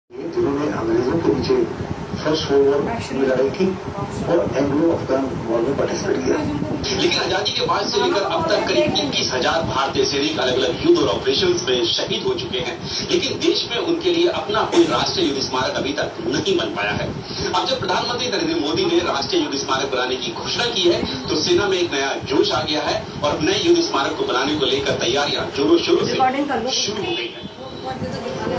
जिन्होंने अंग्रेजों के नीचे फर्स्ट वर्ल्ड वॉर में लड़ाई की और एंग्लो अफगान वॉर में पार्टिसिपेट किया। लेकिन आजादी के बाद से लेकर अब तक करीब 21,000 भारतीय सैनिक अलग अलग युद्ध और ऑपरेशन में शहीद हो चुके हैं, लेकिन देश में उनके लिए अपना कोई राष्ट्रीय युद्ध स्मारक अभी तक नहीं बन पाया है। अब जब प्रधानमंत्री नरेंद्र मोदी ने राष्ट्रीय युद्ध स्मारक बनाने की घोषणा की है तो सेना में एक नया जोश आ गया है और नए युद्ध स्मारक को बनाने को लेकर तैयारियां जोरों शोरों से शुरू हो गई है।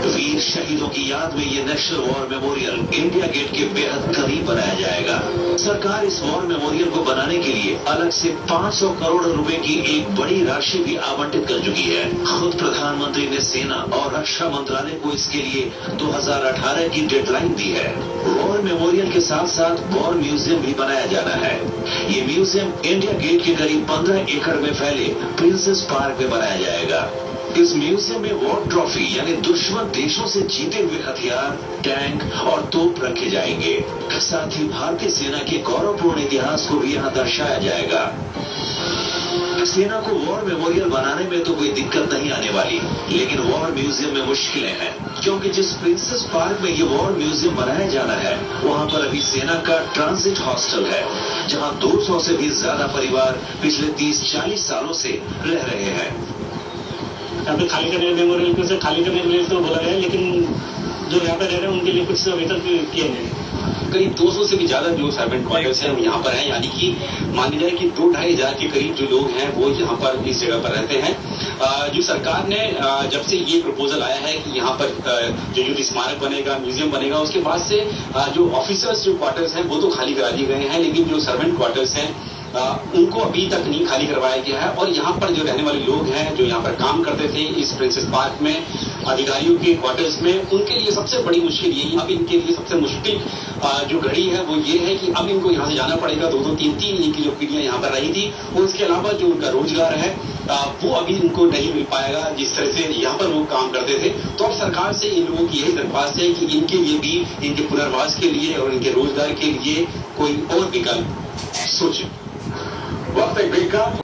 वीर शहीदों की याद में ये national war memorial India gate के बेहद करीब बनाया जाएगा। सरकार इस वॉर मेमोरियल को बनाने के लिए अलग से 500 करोड़ रुपए की एक बड़ी राशि भी आवंटित कर चुकी है। खुद प्रधानमंत्री ने सेना और रक्षा मंत्रालय को इसके लिए 2018 की डेडलाइन दी है। वॉर मेमोरियल के साथ साथ वॉर म्यूजियम भी बनाया जाना है। ये म्यूजियम इंडिया गेट के करीब 15 एकड़ में फैले प्रिंसेस पार्क में बनाया जाएगा। इस म्यूजियम में वॉर ट्रॉफी यानी दुश्मन देशों से जीते हुए हथियार, टैंक और तोप रखे जाएंगे। साथ ही भारतीय सेना के गौरवपूर्ण इतिहास को भी यहाँ दर्शाया जाएगा। सेना को वॉर मेमोरियल बनाने में तो कोई दिक्कत नहीं आने वाली, लेकिन वॉर म्यूजियम में मुश्किलें हैं, क्योंकि जिस प्रिंसेस पार्क में ये वॉर म्यूजियम बनाया जाना है वहाँ पर अभी सेना का ट्रांजिट हॉस्टल है, जहाँ 200 से भी ज्यादा परिवार पिछले 30-40 सालों से रह रहे हैं। यहाँ पे खाली करने मेमोरियल को खाली करने के लिए तो बोला गया है, लेकिन जो यहाँ पे रह रहे हैं उनके लिए कुछ अभी तक किए नहीं। करीब 200 से भी ज्यादा जो सर्वेंट क्वार्टर्स हैं वो यहाँ पर हैं, यानी कि मान लीजिए कि 2-2.5 हजार के करीब जो लोग हैं वो यहाँ पर इस जगह पर रहते हैं। जो सरकार ने जब से ये प्रपोजल आया है कि यहाँ पर जो युद्ध स्मारक बनेगा, म्यूजियम बनेगा, उसके बाद से जो ऑफिसर्स जो क्वार्टर्स हैं वो तो खाली करा दिए गए हैं, लेकिन जो सर्वेंट क्वार्टर्स हैं उनको अभी तक नहीं खाली करवाया गया है। और यहाँ पर जो रहने वाले लोग हैं जो यहाँ पर काम करते थे इस प्रिंसेस पार्क में अधिकारियों के क्वार्टर्स में, उनके लिए सबसे बड़ी मुश्किल यही, अब इनके लिए सबसे मुश्किल जो घड़ी है वो ये है कि अब इनको यहाँ से जाना पड़ेगा। 2-2, 3-3 इनकी जो पीढ़ियां यहाँ पर रही थी और उसके अलावा जो उनका रोजगार है वो अभी इनको नहीं मिल पाएगा जिस तरह से यहाँ पर वो काम करते थे। तो अब सरकार से इन लोगों की यही दरख्वास्त है कि इनके लिए भी, इनके पुनर्वास के लिए और इनके रोजगार के लिए कोई और विकल्प सोचे। वक्त एक ब्रेक का